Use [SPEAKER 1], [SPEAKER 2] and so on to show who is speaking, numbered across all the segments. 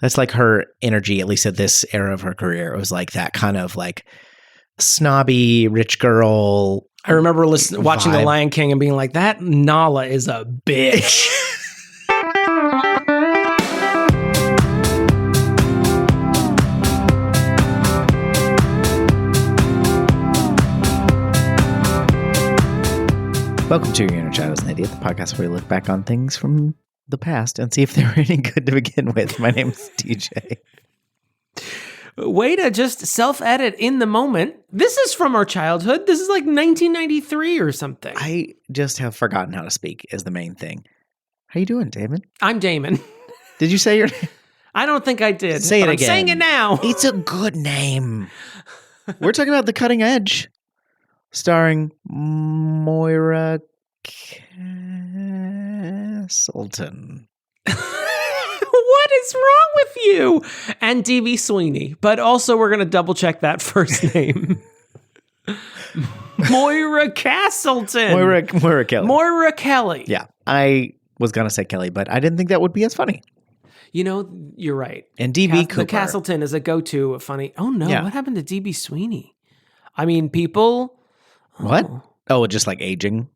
[SPEAKER 1] That's like her energy, at least at this era of her career. It was like that kind of like snobby rich girl.
[SPEAKER 2] I remember watching The Lion King and being like, that Nala is a bitch.
[SPEAKER 1] Welcome to Your Inner Child is an Idiot, the podcast where we look back on things from the past and see if they were any good to begin with. My name is DJ.
[SPEAKER 2] Way to just self-edit in the moment. This is from our childhood. This is like 1993 or something.
[SPEAKER 1] I just have forgotten how to speak is the main thing. How you doing, Damon?
[SPEAKER 2] I'm Damon.
[SPEAKER 1] Did you say your name?
[SPEAKER 2] I don't think I did.
[SPEAKER 1] Say it again.
[SPEAKER 2] I'm saying it now.
[SPEAKER 1] It's a good name. We're talking about The Cutting Edge, starring Moira Castleton.
[SPEAKER 2] What is wrong with you? And D.B. Sweeney. But also we're going to double check that first name. Moira Castleton.
[SPEAKER 1] Moira Kelly.
[SPEAKER 2] Moira Kelly.
[SPEAKER 1] Yeah. I was going to say Kelly, but I didn't think that would be as funny.
[SPEAKER 2] You know, you're right.
[SPEAKER 1] And D.B. Cooper.
[SPEAKER 2] The Castleton is a go-to funny. Oh, no.
[SPEAKER 1] Yeah.
[SPEAKER 2] What happened to D.B. Sweeney? I mean, people...
[SPEAKER 1] What? Oh, just like aging?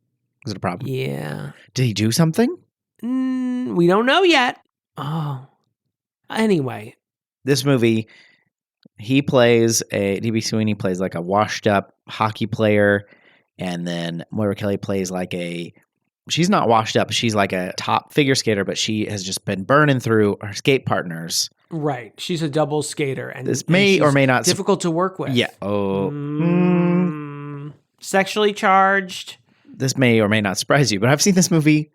[SPEAKER 1] Was it a problem?
[SPEAKER 2] Yeah.
[SPEAKER 1] Did he do something?
[SPEAKER 2] We don't know yet. Oh. Anyway.
[SPEAKER 1] This movie, D.B. Sweeney plays like a washed up hockey player, and then Moira Kelly plays like she's not washed up, she's like a top figure skater, but she has just been burning through her skate partners.
[SPEAKER 2] Right. She's a double skater. And
[SPEAKER 1] this may or may not...
[SPEAKER 2] difficult to work with.
[SPEAKER 1] Yeah.
[SPEAKER 2] Sexually charged.
[SPEAKER 1] This may or may not surprise you, but I've seen this movie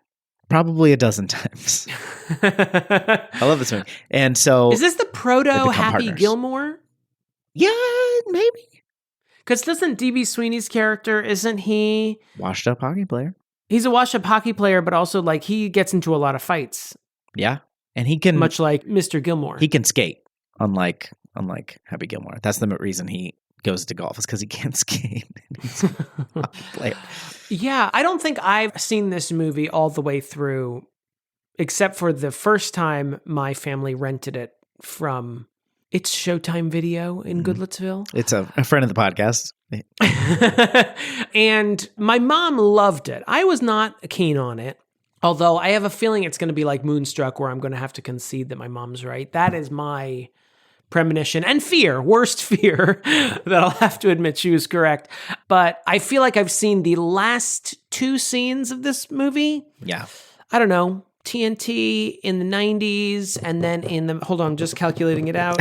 [SPEAKER 1] probably a dozen times. I love this movie. And so...
[SPEAKER 2] Is this the proto Happy
[SPEAKER 1] partners.
[SPEAKER 2] Gilmore?
[SPEAKER 1] Yeah, maybe.
[SPEAKER 2] Because doesn't D.B. Sweeney's character, isn't he...
[SPEAKER 1] washed up hockey player.
[SPEAKER 2] He's a washed up hockey player, but also like he gets into a lot of fights.
[SPEAKER 1] Yeah. And he can...
[SPEAKER 2] much like Mr. Gilmore.
[SPEAKER 1] He can skate, unlike Happy Gilmore. That's the reason he goes to golf, is because he can't skate. He's a hockey player.
[SPEAKER 2] Yeah, I don't think I've seen this movie all the way through, except for the first time my family rented it from It's Showtime Video in Goodlettsville.
[SPEAKER 1] It's a friend of the podcast.
[SPEAKER 2] And my mom loved it. I was not keen on it, although I have a feeling it's going to be like Moonstruck, where I'm going to have to concede that my mom's right. That is my premonition and fear, worst fear, that I'll have to admit she was correct. But I feel like I've seen the last two scenes of this movie.
[SPEAKER 1] Yeah.
[SPEAKER 2] I don't know, TNT in the 90s, and then hold on, I'm just calculating it out,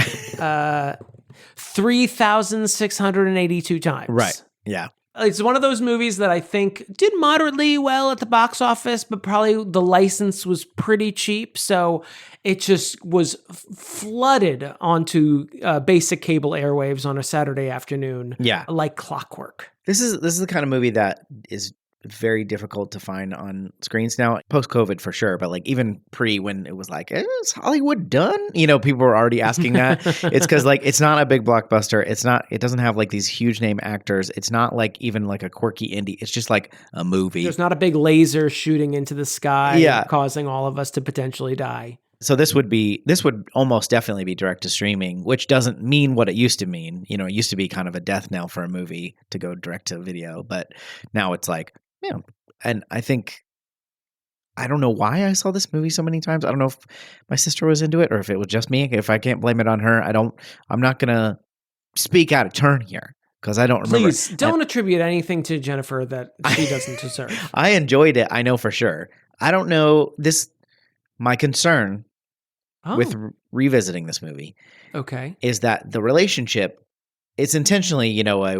[SPEAKER 2] 3,682 times.
[SPEAKER 1] Right. Yeah.
[SPEAKER 2] It's one of those movies that I think did moderately well at the box office, but probably the license was pretty cheap. So it just was flooded onto basic cable airwaves on a Saturday afternoon.
[SPEAKER 1] Yeah.
[SPEAKER 2] Like clockwork.
[SPEAKER 1] This is the kind of movie that is very difficult to find on screens now, post-COVID for sure, but like even when it was like, is Hollywood done? You know, people were already asking that. It's because like it's not a big blockbuster. It doesn't have like these huge name actors. It's not like even like a quirky indie. It's just like a movie.
[SPEAKER 2] There's not a big laser shooting into the sky,
[SPEAKER 1] yeah,
[SPEAKER 2] causing all of us to potentially die.
[SPEAKER 1] So this would almost definitely be direct to streaming, which doesn't mean what it used to mean. You know, it used to be kind of a death knell for a movie to go direct to video, but now it's like, yeah. And I don't know why I saw this movie so many times. I don't know if my sister was into it or if it was just me. If I can't blame it on her, I'm not going to speak out of turn here because I don't remember.
[SPEAKER 2] Please don't attribute anything to Jennifer that she doesn't deserve.
[SPEAKER 1] I enjoyed it. I know for sure. I don't know my concern with revisiting this movie.
[SPEAKER 2] Okay.
[SPEAKER 1] Is that the relationship, it's intentionally, you know, a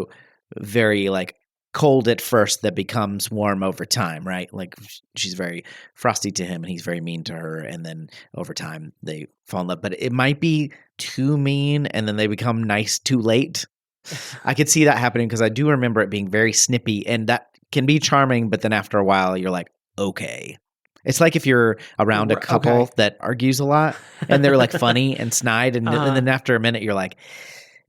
[SPEAKER 1] very like cold at first that becomes warm over time, right? Like she's very frosty to him and he's very mean to her, and then over time they fall in love. But it might be too mean and then they become nice too late. I could see that happening because I do remember it being very snippy, and that can be charming, but then after a while you're like, okay. It's like if you're around a couple that argues a lot and they're like funny and snide, and then after a minute you're like,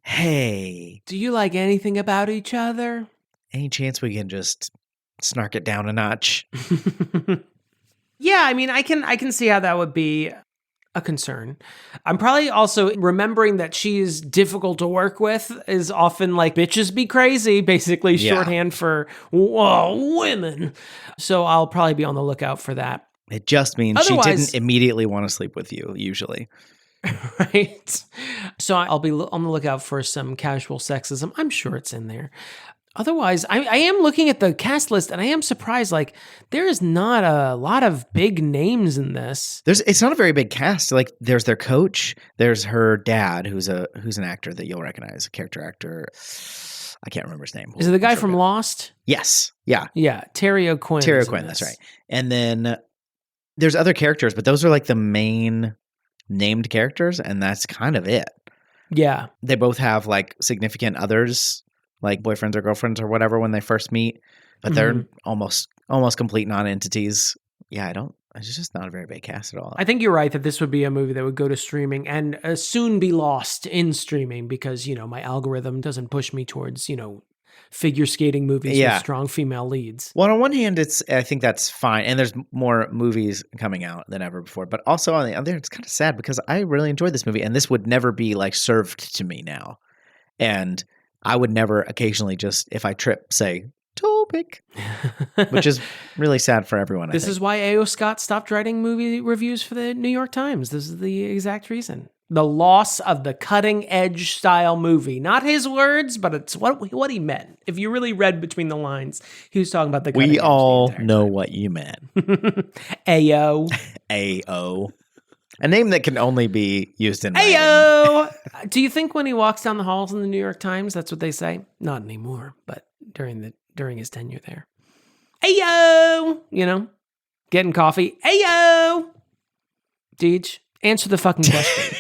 [SPEAKER 1] hey.
[SPEAKER 2] Do you like anything about each other?
[SPEAKER 1] Any chance we can just snark it down a notch?
[SPEAKER 2] Yeah, I mean, I can see how that would be. a concern. I'm probably also remembering that she's difficult to work with is often like bitches be crazy, basically shorthand for women. So I'll probably be on the lookout for that.
[SPEAKER 1] It just means she didn't immediately want to sleep with you, usually.
[SPEAKER 2] Right. So I'll be on the lookout for some casual sexism. I'm sure it's in there. Otherwise, I am looking at the cast list and I am surprised, like, there is not a lot of big names in this.
[SPEAKER 1] It's not a very big cast. Like, there's their coach, there's her dad, who's an actor that you'll recognize, a character actor. I can't remember his name.
[SPEAKER 2] Is it the guy from Lost?
[SPEAKER 1] Yes. Yeah.
[SPEAKER 2] Yeah. Terry O'Quinn.
[SPEAKER 1] Terry O'Quinn, that's right. And then there's other characters, but those are like the main named characters, and that's kind of it.
[SPEAKER 2] Yeah. They
[SPEAKER 1] both have like significant others, like boyfriends or girlfriends or whatever when they first meet, but they're almost complete non-entities. Yeah, it's just not a very big cast at all.
[SPEAKER 2] I think you're right that this would be a movie that would go to streaming and soon be lost in streaming because, my algorithm doesn't push me towards, figure skating movies with strong female leads.
[SPEAKER 1] Well, on one hand, I think that's fine. And there's more movies coming out than ever before. But also on the other, it's kind of sad because I really enjoyed this movie and this would never be like served to me now. And I would never occasionally just, if I trip, say, topic, which is really sad for everyone.
[SPEAKER 2] This is why A.O. Scott stopped writing movie reviews for the New York Times. This is the exact reason. The loss of the cutting edge style movie. Not his words, but it's what he meant. If you really read between the lines, he was talking about the cutting edge.
[SPEAKER 1] We all know what you meant.
[SPEAKER 2] A.O.
[SPEAKER 1] A.O. A name that can only be used in
[SPEAKER 2] Ayo! Do you think when he walks down the halls in the New York Times, that's what they say? Not anymore, but during his tenure there. Ayo! Getting coffee. Ayo! Deej, answer the fucking question.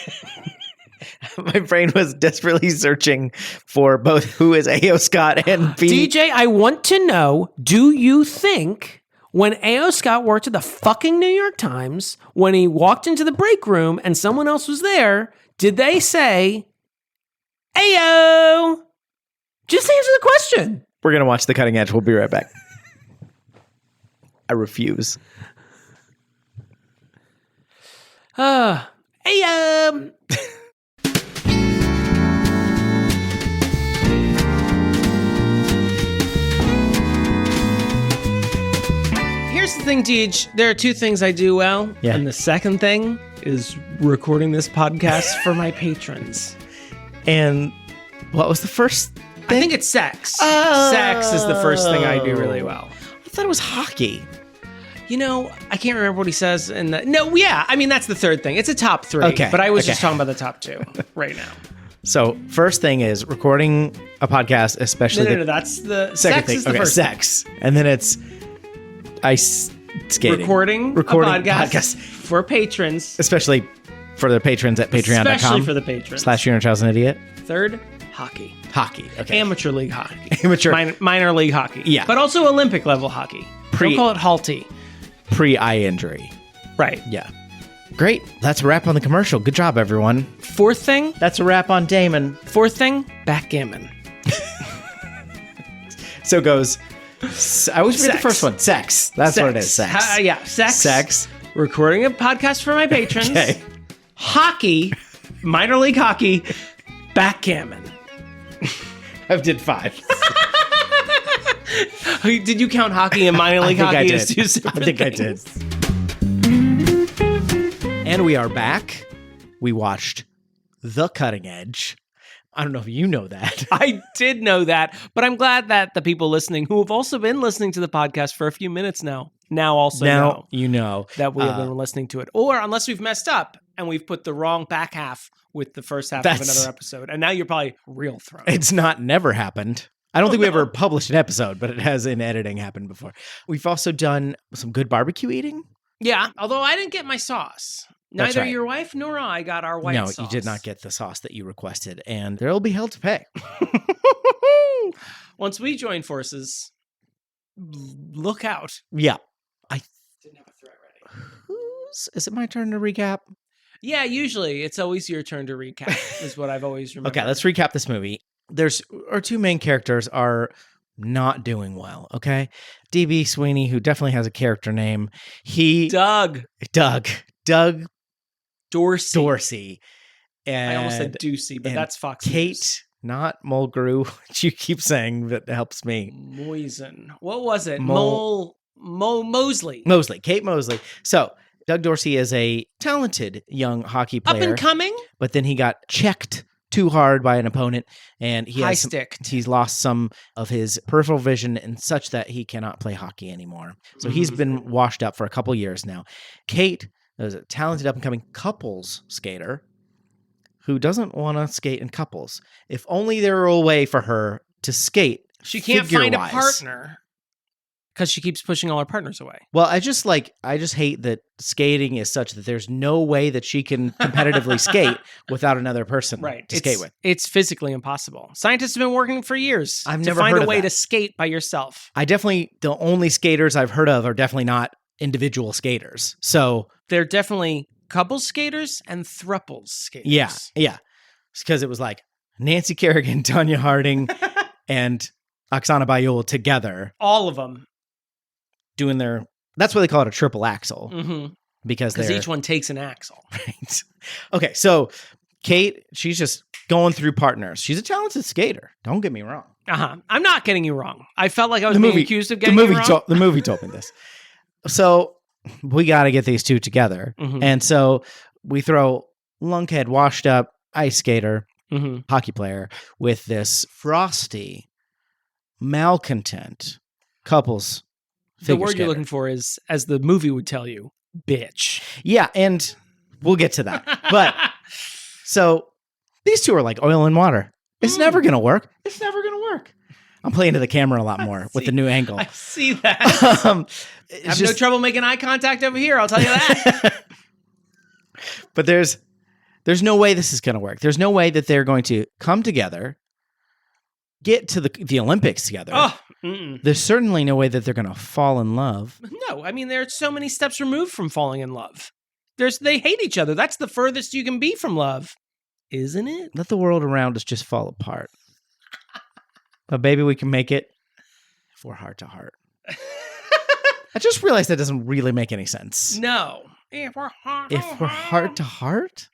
[SPEAKER 1] My brain was desperately searching for both who is A.O. Scott and B.
[SPEAKER 2] DJ, I want to know, do you think when A.O. Scott worked at the fucking New York Times, when he walked into the break room and someone else was there, did they say, Ayo? Just answer the question.
[SPEAKER 1] We're going to watch The Cutting Edge. We'll be right back. I refuse.
[SPEAKER 2] Ayo. Here's the thing, Deej. There are two things I do well.
[SPEAKER 1] Yeah.
[SPEAKER 2] And the second thing is recording this podcast for my patrons.
[SPEAKER 1] And what was the first thing?
[SPEAKER 2] I think it's sex. Sex is the first thing I do really well.
[SPEAKER 1] I thought it was hockey.
[SPEAKER 2] I can't remember what he says. That's the third thing. It's a top three.
[SPEAKER 1] Okay.
[SPEAKER 2] But I was just talking about the top two right now.
[SPEAKER 1] So, first thing is recording a podcast, especially
[SPEAKER 2] No, that's the
[SPEAKER 1] second
[SPEAKER 2] sex
[SPEAKER 1] thing.
[SPEAKER 2] is the
[SPEAKER 1] Okay,
[SPEAKER 2] first
[SPEAKER 1] sex. And then it's ice skating.
[SPEAKER 2] Recording a podcast for patrons.
[SPEAKER 1] Especially for the patrons at patreon.com.
[SPEAKER 2] Especially for the patrons.
[SPEAKER 1] / You're a Child's an Idiot.
[SPEAKER 2] Third, hockey.
[SPEAKER 1] Hockey. Okay.
[SPEAKER 2] Amateur league hockey.
[SPEAKER 1] Minor
[SPEAKER 2] league hockey.
[SPEAKER 1] Yeah.
[SPEAKER 2] But also Olympic level hockey. Don't call it halty.
[SPEAKER 1] Pre-eye injury.
[SPEAKER 2] Right.
[SPEAKER 1] Yeah. Great. That's a wrap on the commercial. Good job, everyone.
[SPEAKER 2] Fourth thing.
[SPEAKER 1] That's a wrap on Damon.
[SPEAKER 2] Fourth thing, backgammon.
[SPEAKER 1] So it goes, I always read the first one. Sex. That's what it is. Sex.
[SPEAKER 2] Sex.
[SPEAKER 1] Sex.
[SPEAKER 2] Recording a podcast for my patrons.
[SPEAKER 1] Okay.
[SPEAKER 2] Hockey. Minor league hockey. Backgammon.
[SPEAKER 1] I did 5.
[SPEAKER 2] Did you count hockey and minor league hockey as two separate
[SPEAKER 1] things? I did. And we are back. We watched The Cutting Edge. I don't know if you know that.
[SPEAKER 2] I did know that, but I'm glad that the people listening who have also been listening to the podcast for a few minutes now know
[SPEAKER 1] you know
[SPEAKER 2] that we have been listening to it. Or unless we've messed up and we've put the wrong back half with the first half of another episode. And now you're probably real thrown.
[SPEAKER 1] It's not never happened. I don't think we ever published an episode, but it has in editing happened before. We've also done some good barbecue eating.
[SPEAKER 2] Yeah, although I didn't get my sauce. Neither your wife nor I got our white sauce.
[SPEAKER 1] No, you did not get the sauce that you requested, and there will be hell to pay.
[SPEAKER 2] Once we join forces, look out.
[SPEAKER 1] Yeah.
[SPEAKER 2] I didn't have a threat ready.
[SPEAKER 1] Is it my turn to recap?
[SPEAKER 2] Yeah, usually it's always your turn to recap, is what I've always remembered.
[SPEAKER 1] Okay, let's recap this movie. Our two main characters are not doing well, okay? D.B. Sweeney, who definitely has a character name.
[SPEAKER 2] Doug Dorsey.
[SPEAKER 1] And
[SPEAKER 2] I almost said Ducey, but that's Fox
[SPEAKER 1] Kate,
[SPEAKER 2] News.
[SPEAKER 1] not Mulgrew, which you keep saying that helps me.
[SPEAKER 2] Moisen. What was it? Mosley.
[SPEAKER 1] Mosley. Kate Mosley. So Doug Dorsey is a talented young hockey player.
[SPEAKER 2] Up and coming?
[SPEAKER 1] But then he got checked too hard by an opponent, and he's lost some of his peripheral vision and such that he cannot play hockey anymore. So he's been washed up for a couple years now. Kate is a talented up-and-coming couples skater who doesn't want to skate in couples. If only there were a way for her to skate.
[SPEAKER 2] She can't find a partner because she keeps pushing all her partners away.
[SPEAKER 1] Well, I just hate that skating is such that there's no way that she can competitively skate without another person to skate with.
[SPEAKER 2] It's physically impossible. Scientists have been working for years
[SPEAKER 1] to
[SPEAKER 2] find a way to skate by yourself.
[SPEAKER 1] The only skaters I've heard of are definitely not individual skaters. So
[SPEAKER 2] they're definitely couples skaters and thruples skaters.
[SPEAKER 1] Yeah. It's because it was like Nancy Kerrigan, Tonya Harding, and Oksana Bayul together.
[SPEAKER 2] All of them.
[SPEAKER 1] Doing that's why they call it a triple axel.
[SPEAKER 2] Mm-hmm.
[SPEAKER 1] Because
[SPEAKER 2] each one takes an axle.
[SPEAKER 1] Right. Okay, so Kate, she's just going through partners. She's a talented skater. Don't get me wrong.
[SPEAKER 2] I'm not getting you wrong. I felt like I was being accused of getting you wrong.
[SPEAKER 1] The movie told me this. So we got to get these two together.
[SPEAKER 2] Mm-hmm.
[SPEAKER 1] And so we throw lunkhead, washed up ice skater, hockey player with this frosty, malcontent couples.
[SPEAKER 2] The word you're looking for is, as the movie would tell you, bitch.
[SPEAKER 1] Yeah, and we'll get to that. But so these two are like oil and water. It's never going to work. It's never going to work. I'm playing to the camera a lot more with the new angle.
[SPEAKER 2] I see that. I have no trouble making eye contact over here, I'll tell you that.
[SPEAKER 1] But there's no way this is going to work. There's no way that they're going to come together, get to the Olympics together.
[SPEAKER 2] Oh,
[SPEAKER 1] there's certainly no way that they're going to fall in love.
[SPEAKER 2] No, I mean, they're so many steps removed from falling in love. They hate each other. That's the furthest you can be from love, isn't it?
[SPEAKER 1] Let the world around us just fall apart. But baby, we can make it if we're heart to heart. I just realized that doesn't really make any sense.
[SPEAKER 2] No. If we're
[SPEAKER 1] heart to heart?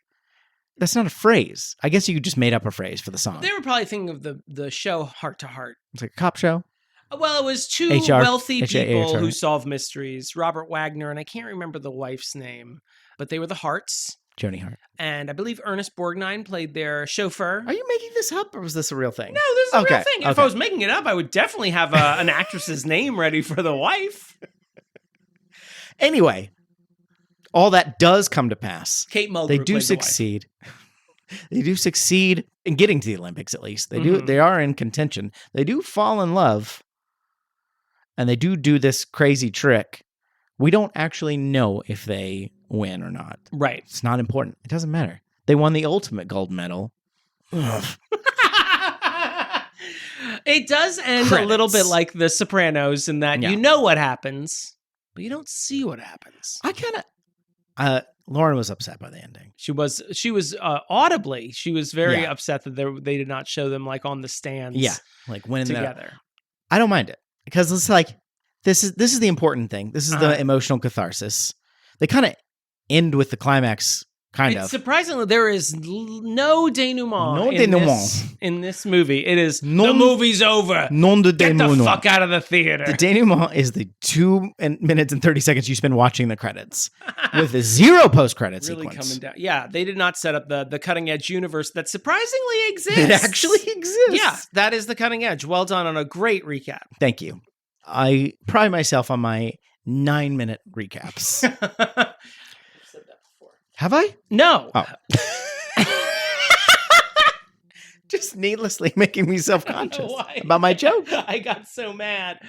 [SPEAKER 1] That's not a phrase. I guess you just made up a phrase for the song.
[SPEAKER 2] They were probably thinking of the show Heart to Heart.
[SPEAKER 1] It's like a cop show.
[SPEAKER 2] Well, it was two wealthy people who solve mysteries. Robert Wagner, and I can't remember the wife's name, but they were the Harts.
[SPEAKER 1] Joni Hart.
[SPEAKER 2] And I believe Ernest Borgnine played their chauffeur.
[SPEAKER 1] Are you making this up, or was this a real thing?
[SPEAKER 2] No, this is a real thing. If I was making it up, I would definitely have an actress's name ready for the wife.
[SPEAKER 1] Anyway, all that does come to pass.
[SPEAKER 2] Kate Mulgrew
[SPEAKER 1] They do succeed. They do succeed in getting to the Olympics, at least. They do. They are in contention. They do fall in love. And they do this crazy trick. We don't actually know if they win or not.
[SPEAKER 2] Right.
[SPEAKER 1] It's not important. It doesn't matter. They won the ultimate gold medal.
[SPEAKER 2] It does end a little bit like The Sopranos in that you know what happens, but you don't see what happens.
[SPEAKER 1] I kind of... Lauren was upset by the ending.
[SPEAKER 2] She was audibly. She was very upset that they did not show them like on the stands.
[SPEAKER 1] Yeah, like winning
[SPEAKER 2] together.
[SPEAKER 1] I don't mind it because it's like this is the important thing. This is the emotional catharsis. They kind of end with the climax.
[SPEAKER 2] Surprisingly, there is no denouement. In this movie. It is the movie's over. Get the fuck out of the theater.
[SPEAKER 1] The denouement is the 2 minutes and 30 seconds you spend watching the credits with a zero post-credit sequence.
[SPEAKER 2] Coming down. Yeah, they did not set up the cutting edge universe that surprisingly exists.
[SPEAKER 1] It actually exists.
[SPEAKER 2] Yeah, that is the cutting edge. Well done on a great recap.
[SPEAKER 1] Thank you. I pride myself on my 9-minute recaps. Have I?
[SPEAKER 2] No.
[SPEAKER 1] Oh. Just needlessly making me self-conscious about my joke.
[SPEAKER 2] I got so mad.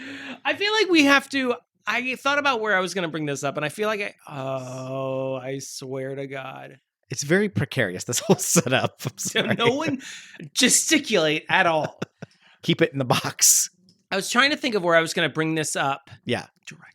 [SPEAKER 2] I feel like we have to... I thought about where I was going to bring this up, and I feel like I swear to God.
[SPEAKER 1] It's very precarious, this whole setup. I'm sorry.
[SPEAKER 2] No one gesticulate at all.
[SPEAKER 1] Keep it in the box.
[SPEAKER 2] I was trying to think of where I was going to bring this up.
[SPEAKER 1] Yeah.
[SPEAKER 2] Direct.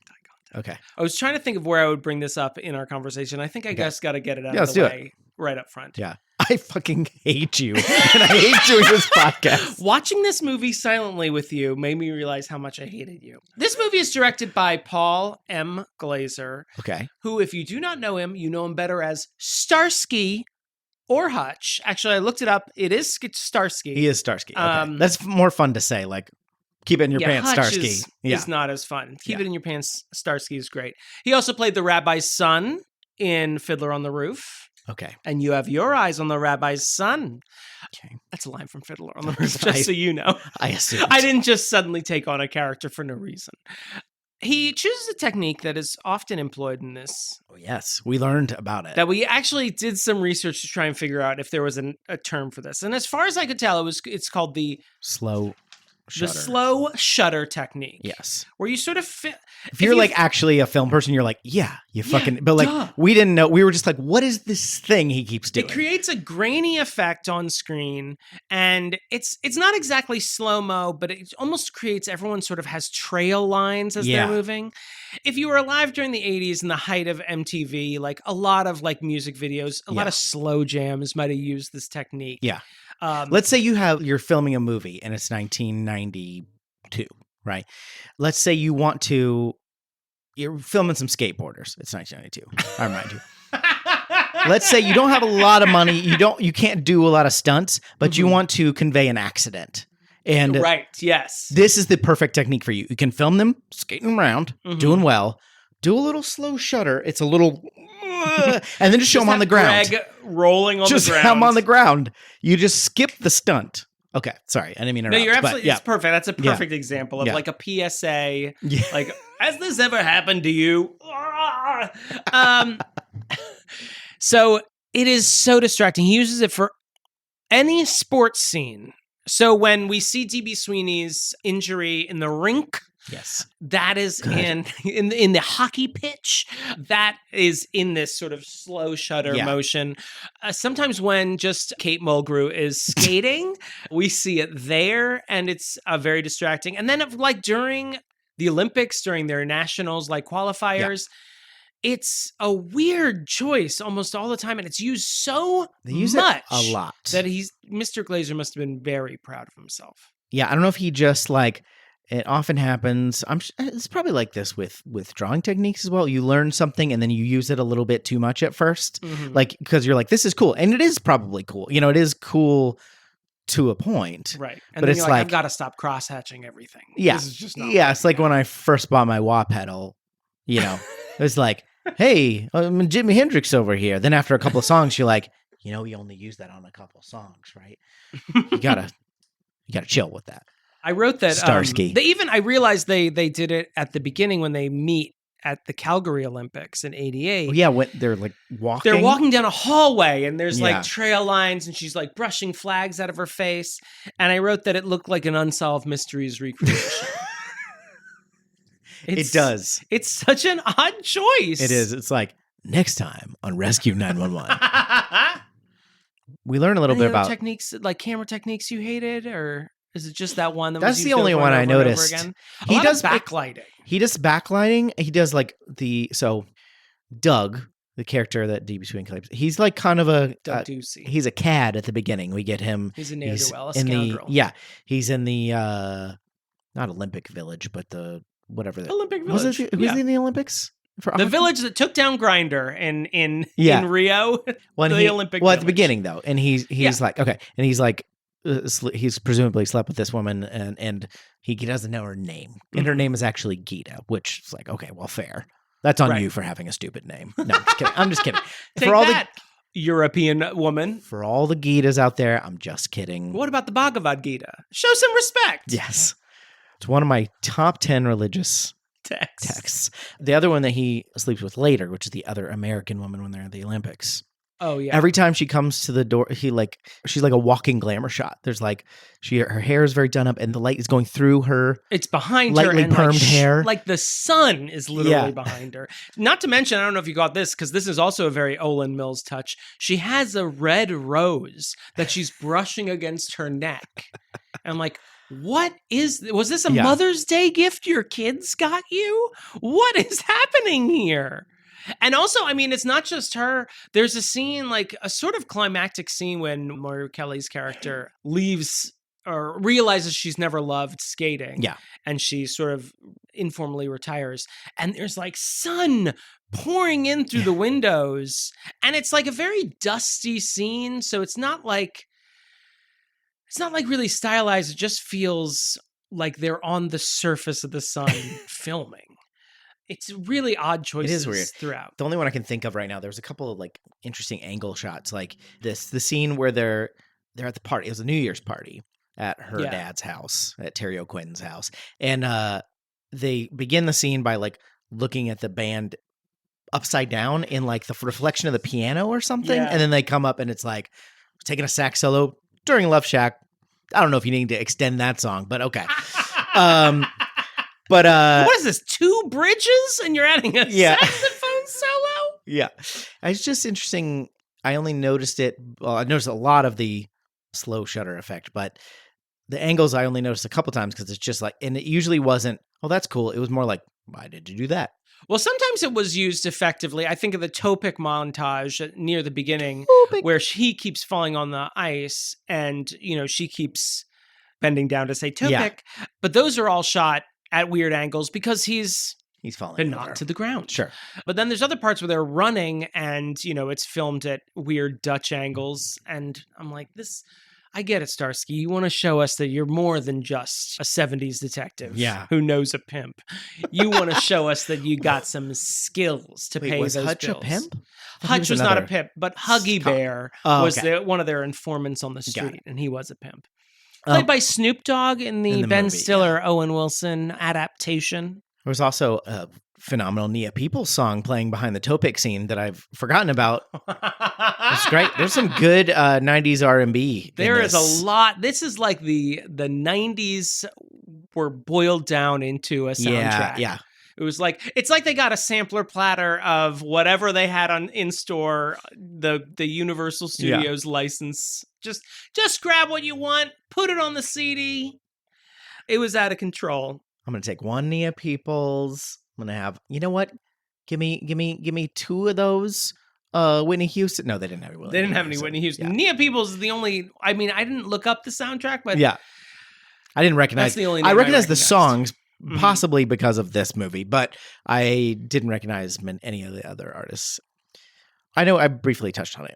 [SPEAKER 1] Okay.
[SPEAKER 2] I was trying to think of where I would bring this up in our conversation. I think I just got to get it out of the way right up front.
[SPEAKER 1] Yeah. I fucking hate you. And I hate doing this podcast.
[SPEAKER 3] Watching this movie silently with you made me realize how much I hated you. This movie is directed by Paul M. Glazer,
[SPEAKER 1] Okay.
[SPEAKER 3] who, if you do not know him, you know him better as Starsky or Hutch. Actually, I looked it up. It is Starsky.
[SPEAKER 1] He is Starsky. Okay. That's more fun to say. Like, keep it in your pants,
[SPEAKER 3] Hutch
[SPEAKER 1] Starsky.
[SPEAKER 3] is not as fun. Keep it in your pants, Starsky is great. He also played the rabbi's son in Fiddler on the Roof.
[SPEAKER 1] Okay.
[SPEAKER 3] And you have your eyes on the rabbi's son.
[SPEAKER 1] Okay.
[SPEAKER 3] That's a line from Fiddler on the Roof, just so you know.
[SPEAKER 1] I assume.
[SPEAKER 3] I didn't just suddenly take on a character for no reason. He chooses a technique that is often employed in this.
[SPEAKER 1] Oh, yes. We learned about it.
[SPEAKER 3] That we actually did some research to try and figure out if there was a term for this. And as far as I could tell, it's called the
[SPEAKER 1] slow shutter.
[SPEAKER 3] The slow shutter technique.
[SPEAKER 1] Yes.
[SPEAKER 3] Where you sort of
[SPEAKER 1] if you're like actually a film person, you're like, yeah, you fucking, but like, we didn't know. We were just like, what is this thing he keeps doing?
[SPEAKER 3] It creates a grainy effect on screen, and it's not exactly slow-mo, but it almost creates, everyone sort of has trail lines as they're moving. If you were alive during the 80s and the height of MTV, like a lot of like music videos, a lot of slow jams might have used this technique.
[SPEAKER 1] Yeah. Let's say you're filming a movie and it's 1992, right? Let's say you're filming some skateboarders. It's 1992. I remind you. Let's say you don't have a lot of money. You can't do a lot of stunts, but you want to convey an accident. And
[SPEAKER 3] right, yes.
[SPEAKER 1] This is the perfect technique for you. You can film them skating around, doing well, do a little slow shutter. It's a little, and then just show them on the ground.
[SPEAKER 3] Greg rolling on the ground.
[SPEAKER 1] Just have them on the ground. You just skip the stunt. Okay, sorry, I didn't mean to interrupt.
[SPEAKER 3] No, you're absolutely, it's perfect. That's a perfect example of like a PSA. Yeah. Like, has this ever happened to you? So it is so distracting. He uses it for any sports scene. So when we see DB Sweeney's injury in the rink,
[SPEAKER 1] yes,
[SPEAKER 3] that is in the hockey pitch. That is in this sort of slow shutter motion. Sometimes when just Kate Mulgrew is skating, we see it there, and it's very distracting. And then like during the Olympics, during their nationals, like qualifiers, it's a weird choice almost all the time, and it's used so much
[SPEAKER 1] a lot
[SPEAKER 3] that Mr. Glazer must have been very proud of himself.
[SPEAKER 1] Yeah, I don't know if he just like. It often happens. It's probably like this with drawing techniques as well. You learn something and then you use it a little bit too much at first, like because you're like, this is cool, and it is probably cool. You know, it is cool to a point,
[SPEAKER 3] right? And
[SPEAKER 1] but
[SPEAKER 3] then
[SPEAKER 1] it's
[SPEAKER 3] you're like, I've got to stop cross hatching everything.
[SPEAKER 1] Yeah,
[SPEAKER 3] this is just not
[SPEAKER 1] it's like when I first bought my wah pedal. You know, it was like, hey, I'm Jimi Hendrix over here. Then after a couple of songs, you're like, you know, you only use that on a couple of songs, right? You gotta chill with that.
[SPEAKER 3] I wrote that
[SPEAKER 1] Starsky.
[SPEAKER 3] I realized they did it at the beginning when they meet at the Calgary Olympics in '88.
[SPEAKER 1] Oh, yeah, when they're like walking.
[SPEAKER 3] They're walking down a hallway and there's like trail lines and she's like brushing flags out of her face. And I wrote that it looked like an Unsolved Mysteries recreation.
[SPEAKER 1] It does.
[SPEAKER 3] It's such an odd choice.
[SPEAKER 1] It is. It's like next time on Rescue 911. We learn a little bit about
[SPEAKER 3] techniques, like camera techniques you hated, or is it just that one that
[SPEAKER 1] that's
[SPEAKER 3] was
[SPEAKER 1] the only one I noticed.
[SPEAKER 3] He does backlighting.
[SPEAKER 1] He does backlighting. He does like Doug, the character that DB Sweeney claims, he's like kind of a he's a cad at the beginning. We get him.
[SPEAKER 3] He's a ne'er-do-well, a scoundrel.
[SPEAKER 1] He's in the not Olympic Village, but the whatever
[SPEAKER 3] Olympic Village.
[SPEAKER 1] Was he in the Olympics?
[SPEAKER 3] The village that took down Grindr in Rio.
[SPEAKER 1] Well,
[SPEAKER 3] the Olympic
[SPEAKER 1] Well,
[SPEAKER 3] village.
[SPEAKER 1] at the beginning though, and he's like okay, and he's like he's presumably slept with this woman, and he doesn't know her name, and her name is actually Gita, which is like okay, well, fair. That's on you for having a stupid name. No, I'm just kidding.
[SPEAKER 3] Take
[SPEAKER 1] for all
[SPEAKER 3] that, European woman.
[SPEAKER 1] For all the Gitas out there, I'm just kidding.
[SPEAKER 3] What about the Bhagavad Gita? Show some respect.
[SPEAKER 1] Yes. It's one of my top 10 religious texts. The other one that he sleeps with later, which is the other American woman when they're at the Olympics.
[SPEAKER 3] Oh, yeah.
[SPEAKER 1] Every time she comes to the door, she's like a walking glamour shot. There's like, her hair is very done up and the light is going through her.
[SPEAKER 3] It's behind
[SPEAKER 1] her. Lightly permed hair.
[SPEAKER 3] Like the sun is literally behind her. Not to mention, I don't know if you got this, because this is also a very Olin Mills touch. She has a red rose that she's brushing against her neck. And I'm like, was this a Mother's Day gift your kids got you? What is happening here? And also, I mean, it's not just her. There's a scene, like a sort of climactic scene when Moira Kelly's character leaves or realizes she's never loved skating.
[SPEAKER 1] Yeah.
[SPEAKER 3] And she sort of informally retires. And there's like sun pouring in through the windows. And it's like a very dusty scene. So it's not like really stylized. It just feels like they're on the surface of the sun filming. It's really odd choices.
[SPEAKER 1] It is weird
[SPEAKER 3] throughout.
[SPEAKER 1] The only one I can think of right now, there's a couple of like interesting angle shots, like the scene where they're at the party. It was a New Year's party at her dad's house, at Terry O'Quinn's house, and they begin the scene by like looking at the band upside down in like the reflection of the piano or something, and then they come up and it's like taking a sax solo during Love Shack. I don't know if you need to extend that song, but okay. But
[SPEAKER 3] what is this? 2 bridges, and you're adding a saxophone solo?
[SPEAKER 1] Yeah, it's just interesting. I only noticed it. Well, I noticed a lot of the slow shutter effect, but the angles I only noticed a couple times because it's just like, and it usually wasn't. Oh, that's cool. It was more like, why did you do that?
[SPEAKER 3] Well, sometimes it was used effectively. I think of the Topic montage near the beginning, where he keeps falling on the ice, and she keeps bending down to say Topic. Yeah. But those are all shot at weird angles because he's
[SPEAKER 1] falling
[SPEAKER 3] been knocked to the ground.
[SPEAKER 1] Sure.
[SPEAKER 3] But then there's other parts where they're running and, it's filmed at weird Dutch angles. And I'm like, I get it, Starsky. You want to show us that you're more than just a 70s detective who knows a pimp. You want to show us that you got some skills to pay
[SPEAKER 1] was
[SPEAKER 3] those
[SPEAKER 1] Hutch
[SPEAKER 3] bills.
[SPEAKER 1] A pimp?
[SPEAKER 3] Hutch was not a pimp, but Huggy Bear was one of their informants on the street, and he was a pimp. Played by Snoop Dogg in the Ben Stiller, Owen Wilson adaptation.
[SPEAKER 1] There was also a phenomenal Nia Peoples song playing behind the Topic scene that I've forgotten about. It's great. There's some good 90s R&B.
[SPEAKER 3] There is a lot. This is like the 90s were boiled down into a soundtrack.
[SPEAKER 1] Yeah.
[SPEAKER 3] It was like, it's like they got a sampler platter of whatever they had in store, the Universal Studios license. Just grab what you want, put it on the CD. It was out of control.
[SPEAKER 1] I'm going to take one Nia Peoples. I'm going to have, you know what? Give me 2 of those. Whitney Houston. No, they didn't have any.
[SPEAKER 3] They didn't have any Whitney Houston. Yeah. Nia Peoples is the only, I mean, I didn't look up the soundtrack, but
[SPEAKER 1] yeah, I didn't recognize.
[SPEAKER 3] That's the only
[SPEAKER 1] I recognized the songs.
[SPEAKER 3] Mm-hmm.
[SPEAKER 1] Possibly because of this movie, but I didn't recognize any of the other artists. I know I briefly touched on it.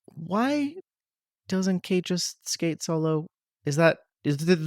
[SPEAKER 1] Why doesn't Kate just skate solo? Did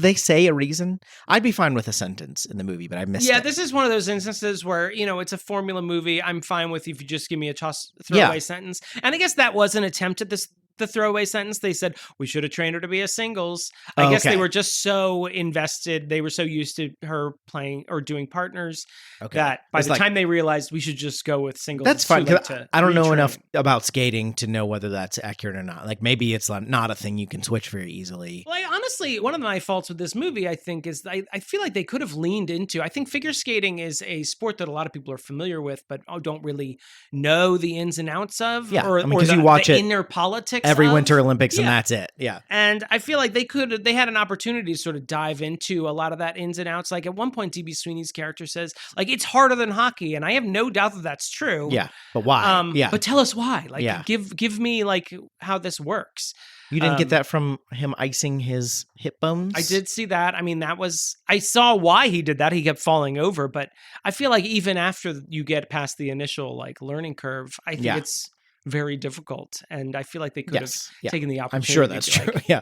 [SPEAKER 1] they say a reason? I'd be fine with a sentence in the movie, but I missed it.
[SPEAKER 3] Yeah, this is one of those instances where, it's a formula movie. I'm fine with if you just give me a throwaway sentence. And I guess that was an attempt at the throwaway sentence. They said, we should have trained her to be a singles. I guess they were just so invested. They were so used to her playing or doing partners that by the time they realized we should just go with singles.
[SPEAKER 1] That's fine. I don't know enough about skating to know whether that's accurate or not. Like maybe it's not a thing you can switch very easily.
[SPEAKER 3] Well, honestly, one of my faults with this movie, I think, is I feel like they could have leaned into, I think figure skating is a sport that a lot of people are familiar with, but don't really know the ins and outs of.
[SPEAKER 1] Yeah,
[SPEAKER 3] or
[SPEAKER 1] you watch
[SPEAKER 3] the
[SPEAKER 1] it
[SPEAKER 3] inner politics
[SPEAKER 1] every Winter Olympics, and that's it. Yeah.
[SPEAKER 3] And I feel like they had an opportunity to sort of dive into a lot of that ins and outs. Like at one point, DB Sweeney's character says, like, it's harder than hockey. And I have no doubt that that's true.
[SPEAKER 1] Yeah. But why?
[SPEAKER 3] But tell us why. Like, give me like how this works.
[SPEAKER 1] You didn't get that from him icing his hip bones?
[SPEAKER 3] I did see that. I mean, I saw why he did that. He kept falling over, but I feel like even after you get past the initial like learning curve, I think it's very difficult. And I feel like they could have taken the opportunity.
[SPEAKER 1] I'm sure that's true. Yeah.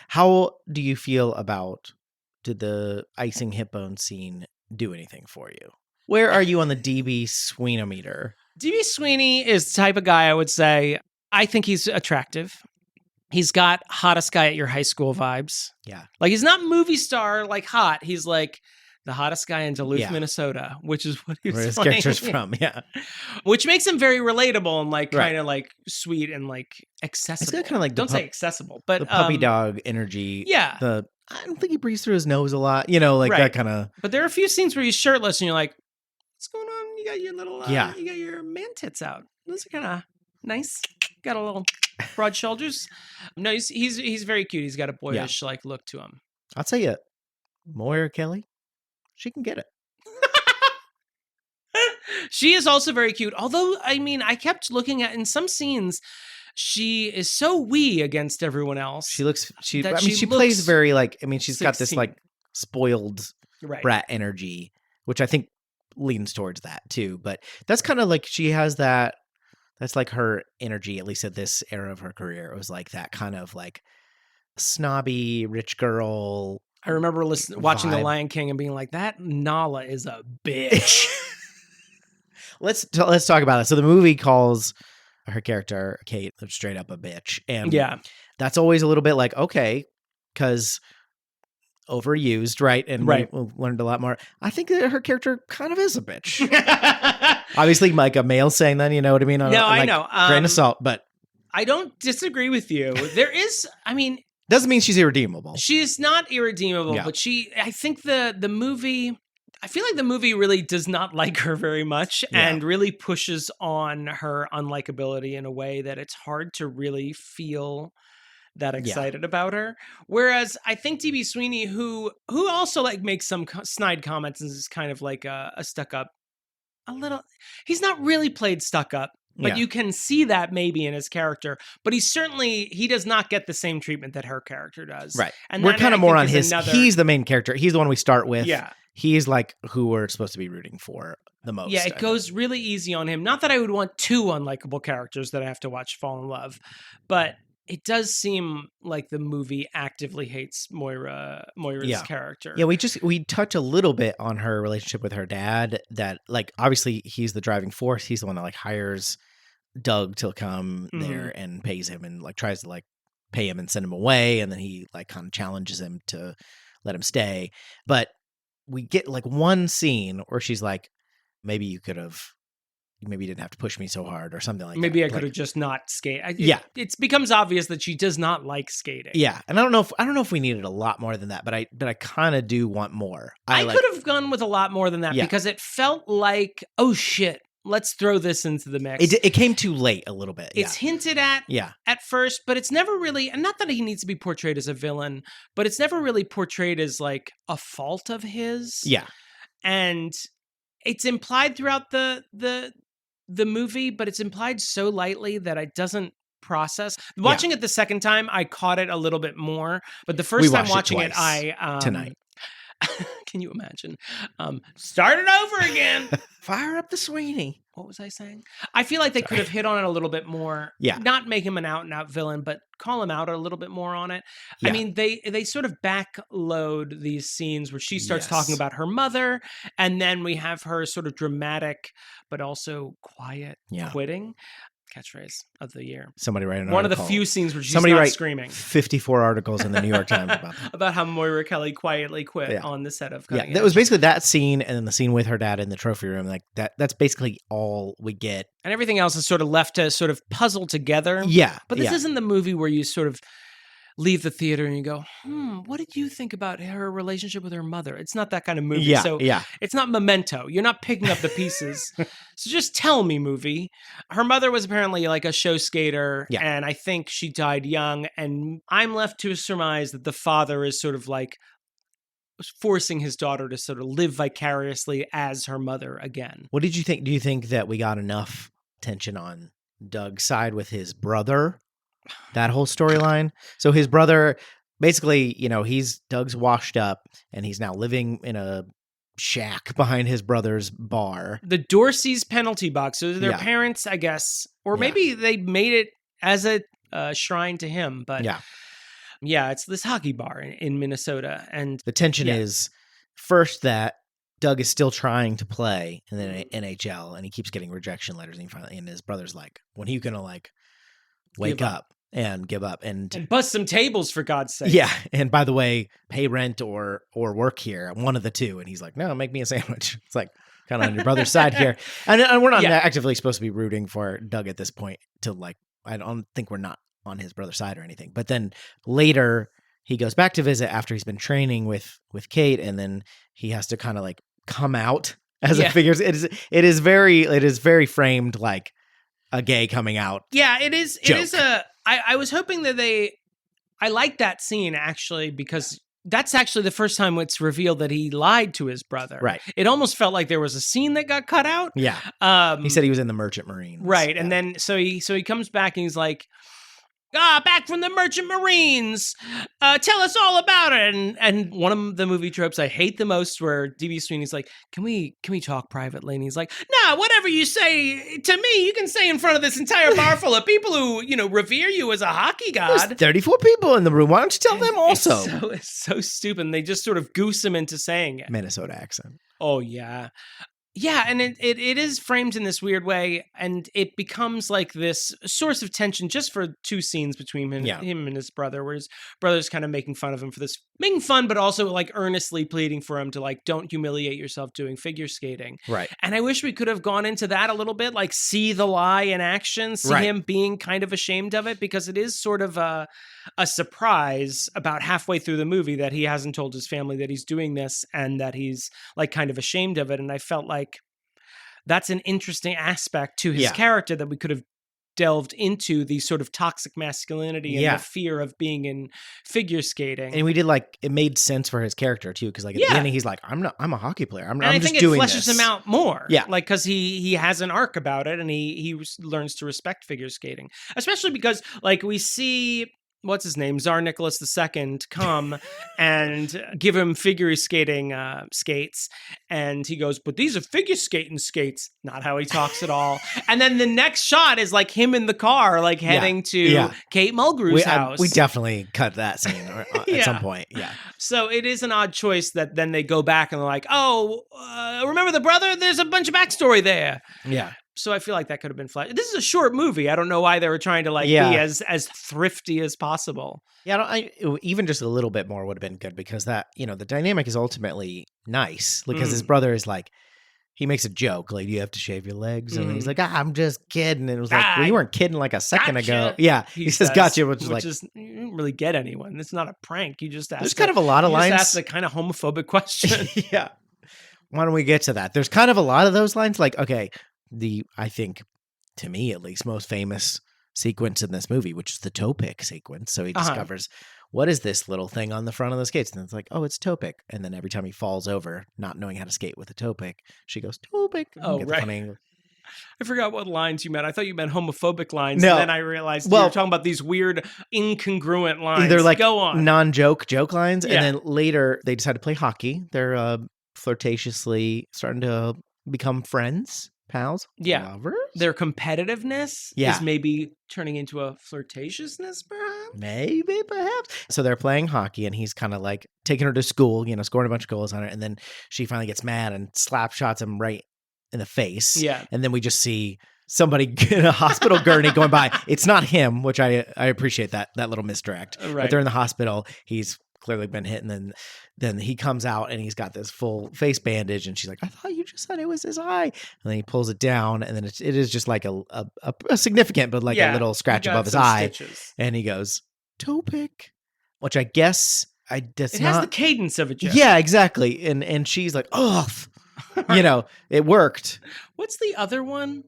[SPEAKER 1] How do you feel about, did the icing hip bone scene do anything for you? Where are you on the DB Sweeney-meter?
[SPEAKER 3] DB Sweeney is the type of guy I would say, I think he's attractive. He's got hottest guy at your high school vibes.
[SPEAKER 1] Yeah.
[SPEAKER 3] Like he's not movie star like hot. He's like the hottest guy in Duluth, Minnesota, which is what he was
[SPEAKER 1] his
[SPEAKER 3] playing.
[SPEAKER 1] character's from. Yeah.
[SPEAKER 3] Which makes him very relatable and like kind of like sweet and like accessible.
[SPEAKER 1] It's kind of like
[SPEAKER 3] don't say accessissible, but
[SPEAKER 1] the puppy dog energy.
[SPEAKER 3] Yeah.
[SPEAKER 1] I don't think he breathes through his nose a lot, that kind of.
[SPEAKER 3] But there are a few scenes where he's shirtless and you're like, what's going on? You got your little, you got your man tits out. Those are kind of nice. Got a little broad shoulders. No, he's very cute. He's got a boyish like look to him.
[SPEAKER 1] I'll tell you, Moira Kelly, she can get it.
[SPEAKER 3] She is also very cute. Although, I mean, I kept looking at in some scenes, she is so wee against everyone else.
[SPEAKER 1] She
[SPEAKER 3] That
[SPEAKER 1] she
[SPEAKER 3] she
[SPEAKER 1] plays
[SPEAKER 3] looks
[SPEAKER 1] very like, I mean, she's got this
[SPEAKER 3] 16.
[SPEAKER 1] like spoiled
[SPEAKER 3] right.
[SPEAKER 1] brat energy, which I think leans towards that too. But that's kind of like, she has that, that's like her energy, at least at this era of her career. It was like that kind of like snobby rich girl.
[SPEAKER 3] I remember watching The
[SPEAKER 1] vibe.
[SPEAKER 3] Lion King and being like, that Nala is a bitch.
[SPEAKER 1] Let's talk about it. So the movie calls her character Kate straight up a bitch, and
[SPEAKER 3] yeah.
[SPEAKER 1] that's always a little bit like, okay, because overused, right? And
[SPEAKER 3] Right.
[SPEAKER 1] we learned a lot more. I think that her character kind of is a bitch. Obviously, like a male saying that, you know what I mean?
[SPEAKER 3] No, I
[SPEAKER 1] like,
[SPEAKER 3] know.
[SPEAKER 1] Grain of salt, but
[SPEAKER 3] I don't disagree with you. There is, I mean,
[SPEAKER 1] doesn't mean she's irredeemable.
[SPEAKER 3] she's not irredeemable,
[SPEAKER 1] Yeah.
[SPEAKER 3] but I think the movie, I feel like the movie really does not like her very much and really pushes on her unlikability in a way that it's hard to really feel that excited about her. Whereas I think DB Sweeney, who also like makes some snide comments and is kind of like a stuck up, a little, he's not really played stuck up, but you can see that maybe in his character, but he does not get the same treatment that her character does.
[SPEAKER 1] Right.
[SPEAKER 3] And
[SPEAKER 1] we're
[SPEAKER 3] that,
[SPEAKER 1] kind of
[SPEAKER 3] I
[SPEAKER 1] more
[SPEAKER 3] think,
[SPEAKER 1] on
[SPEAKER 3] is
[SPEAKER 1] his, he's the main character. He's the one we start with.
[SPEAKER 3] Yeah.
[SPEAKER 1] He's like who we're supposed to be rooting for the most.
[SPEAKER 3] Yeah, it goes really easy on him. Not that I would want two unlikable characters that I have to watch fall in love, but it does seem like the movie actively hates Moira's character.
[SPEAKER 1] Yeah, we touch a little bit on her relationship with her dad, that like obviously he's the driving force. He's the one that like hires Doug to come there and pays him and like tries to like pay him and send him away, and then he like kind of challenges him to let him stay. But we get like one scene where she's like, maybe you didn't have to push me so hard or something like that.
[SPEAKER 3] Maybe I could have just not skated. It becomes obvious that she does not like skating.
[SPEAKER 1] Yeah, and I don't know if we needed a lot more than that, but I kind of do want more.
[SPEAKER 3] I could have gone with a lot more than that because it felt like, oh shit, let's throw this into the mix.
[SPEAKER 1] It came too late a little bit.
[SPEAKER 3] It's hinted at at first, but it's never really, and not that he needs to be portrayed as a villain, but it's never really portrayed as like a fault of his.
[SPEAKER 1] Yeah.
[SPEAKER 3] And it's implied throughout the movie, but it's implied so lightly that it doesn't process. Watching it the second time, I caught it a little bit more, but the first time watching it, I
[SPEAKER 1] tonight.
[SPEAKER 3] Can you imagine? Start it over again.
[SPEAKER 1] Fire up the Sweeney.
[SPEAKER 3] What was I saying? I feel like they could have hit on it a little bit more.
[SPEAKER 1] Yeah.
[SPEAKER 3] Not make him an out-and-out villain, but call him out a little bit more on it.
[SPEAKER 1] Yeah.
[SPEAKER 3] I mean, they sort of backload these scenes where she starts talking about her mother, and then we have her sort of dramatic but also quiet quitting. Catchphrase of the year.
[SPEAKER 1] Somebody write an
[SPEAKER 3] One
[SPEAKER 1] article.
[SPEAKER 3] of the few scenes where she's not screaming.
[SPEAKER 1] 54 articles in the New York Times about that.
[SPEAKER 3] About how Moira Kelly quietly quit on the set of Cutting
[SPEAKER 1] Edge. That was basically that scene, and then the scene with her dad in the trophy room. Like that's basically all we get.
[SPEAKER 3] And everything else is sort of left to sort of puzzle together.
[SPEAKER 1] Yeah.
[SPEAKER 3] But this isn't the movie where you sort of leave the theater and you go, what did you think about her relationship with her mother? It's not that kind of movie. So it's not Memento. You're not picking up the pieces. So just tell me, movie. Her mother was apparently like a show skater, and I think she died young, and I'm left to surmise that the father is sort of like forcing his daughter to sort of live vicariously as her mother again.
[SPEAKER 1] What did you think? Do you think that we got enough tension on Doug's side with his brother? That whole storyline. So his brother, basically, Doug's washed up and he's now living in a shack behind his brother's bar.
[SPEAKER 3] The Dorsey's penalty box. So their parents, I guess, or maybe they made it as a shrine to him. But it's this hockey bar in Minnesota. And
[SPEAKER 1] the tension is first that Doug is still trying to play in the NHL and he keeps getting rejection letters. And his brother's like, when are you going to like wake up and give up and
[SPEAKER 3] bust some tables, for God's sake?
[SPEAKER 1] Yeah. And by the way, pay rent or work here, one of the two. And he's like, no, make me a sandwich. It's like kind of on your brother's side here. And we're not actively supposed to be rooting for Doug at this point to like, I don't think we're not on his brother's side or anything. But then later he goes back to visit after he's been training with Kate, and then he has to kind of like come out as it figures. It is very framed like a gay coming out.
[SPEAKER 3] Yeah, it is.
[SPEAKER 1] Joke.
[SPEAKER 3] It is I was hoping that I like that scene actually, because that's actually the first time it's revealed that he lied to his brother.
[SPEAKER 1] Right.
[SPEAKER 3] It almost felt like there was a scene that got cut out.
[SPEAKER 1] Yeah. He said he was in the Merchant Marines.
[SPEAKER 3] Right.
[SPEAKER 1] Yeah.
[SPEAKER 3] And then so he comes back and he's like, back from the Merchant Marines. Tell us all about it. And one of the movie tropes I hate the most where D.B. Sweeney's like, can we talk privately? And he's like, nah, whatever you say to me, you can say in front of this entire bar full of people who, revere you as a hockey god.
[SPEAKER 1] There's 34 people in the room. Why don't you tell them also?
[SPEAKER 3] It's so stupid. And they just sort of goose him into saying it.
[SPEAKER 1] Minnesota accent.
[SPEAKER 3] Oh, yeah. Yeah, and it is framed in this weird way, and it becomes like this source of tension just for 2 scenes between him and his brother, where his brother's kind of making fun of him for this, making fun, but also like earnestly pleading for him to like, don't humiliate yourself doing figure skating.
[SPEAKER 1] Right.
[SPEAKER 3] And I wish we could have gone into that a little bit, like see the lie in action, see him being kind of ashamed of it, because it is sort of a surprise about halfway through the movie that he hasn't told his family that he's doing this and that he's like kind of ashamed of it. And I felt like that's an interesting aspect to his character that we could have delved into, the sort of toxic masculinity and the fear of being in figure skating.
[SPEAKER 1] And we did it made sense for his character too, because like at the beginning he's like, I'm a hockey player. I'm just doing this.
[SPEAKER 3] I think it fleshes him out more.
[SPEAKER 1] Yeah.
[SPEAKER 3] Like, because he has an arc about it, and he learns to respect figure skating, especially because like we see, what's his name? Tsar Nicholas II come and give him figure skating skates. And he goes, but these are figure skating skates. Not how he talks at all. And then the next shot is like him in the car, like heading to Kate Mulgrew's house.
[SPEAKER 1] We definitely cut that scene at some point. Yeah.
[SPEAKER 3] So it is an odd choice that then they go back and they're like, remember the brother? There's a bunch of backstory there.
[SPEAKER 1] Yeah.
[SPEAKER 3] So I feel like that could have been flashed. This is a short movie. I don't know why they were trying to be as thrifty as possible.
[SPEAKER 1] Yeah, even just a little bit more would have been good, because that, the dynamic is ultimately nice, because his brother is like, he makes a joke, like, you have to shave your legs. And he's like, I'm just kidding. And it was like, well, you weren't kidding like a second ago. Yeah. He says, gotcha. Which is
[SPEAKER 3] you don't really get anyone. It's not a prank. You just ask.
[SPEAKER 1] There's kind of a lot of lines.
[SPEAKER 3] Ask the kind of homophobic question.
[SPEAKER 1] Yeah. Why don't we get to that? There's kind of a lot of those lines. Like, okay, I think, to me at least, most famous sequence in this movie, which is the toe pick sequence. So he discovers, what is this little thing on the front of the skates? And it's like, oh, it's toe pick. And then every time he falls over, not knowing how to skate with a toe pick, she goes, toe pick.
[SPEAKER 3] Oh, right. I forgot what lines you meant. I thought you meant homophobic lines.
[SPEAKER 1] No.
[SPEAKER 3] And then I realized you were talking about these weird, incongruent lines.
[SPEAKER 1] They're like
[SPEAKER 3] Go on.
[SPEAKER 1] non-joke lines. Yeah. And then later they decide to play hockey. They're flirtatiously starting to become friends. Pals?
[SPEAKER 3] Yeah.
[SPEAKER 1] Lovers?
[SPEAKER 3] Their competitiveness is maybe turning into a flirtatiousness, perhaps?
[SPEAKER 1] Maybe, perhaps. So they're playing hockey, and he's kind of like taking her to school, scoring a bunch of goals on her, and then she finally gets mad and slap shots him right in the face.
[SPEAKER 3] Yeah. And
[SPEAKER 1] then we just see somebody in a hospital gurney going by. It's not him, which I appreciate that little misdirect.
[SPEAKER 3] Right.
[SPEAKER 1] But they're in the hospital. He's clearly been hit, and then he comes out and he's got this full face bandage, and she's like, I thought you just said it was his eye. And then he pulls it down, and then it is just like a significant, but like a little scratch above his eye.
[SPEAKER 3] Stitches.
[SPEAKER 1] And he goes, toe pick, which I guess it has
[SPEAKER 3] the cadence of a joke.
[SPEAKER 1] Yeah, exactly. And she's like, oh, it worked.
[SPEAKER 3] What's the other one?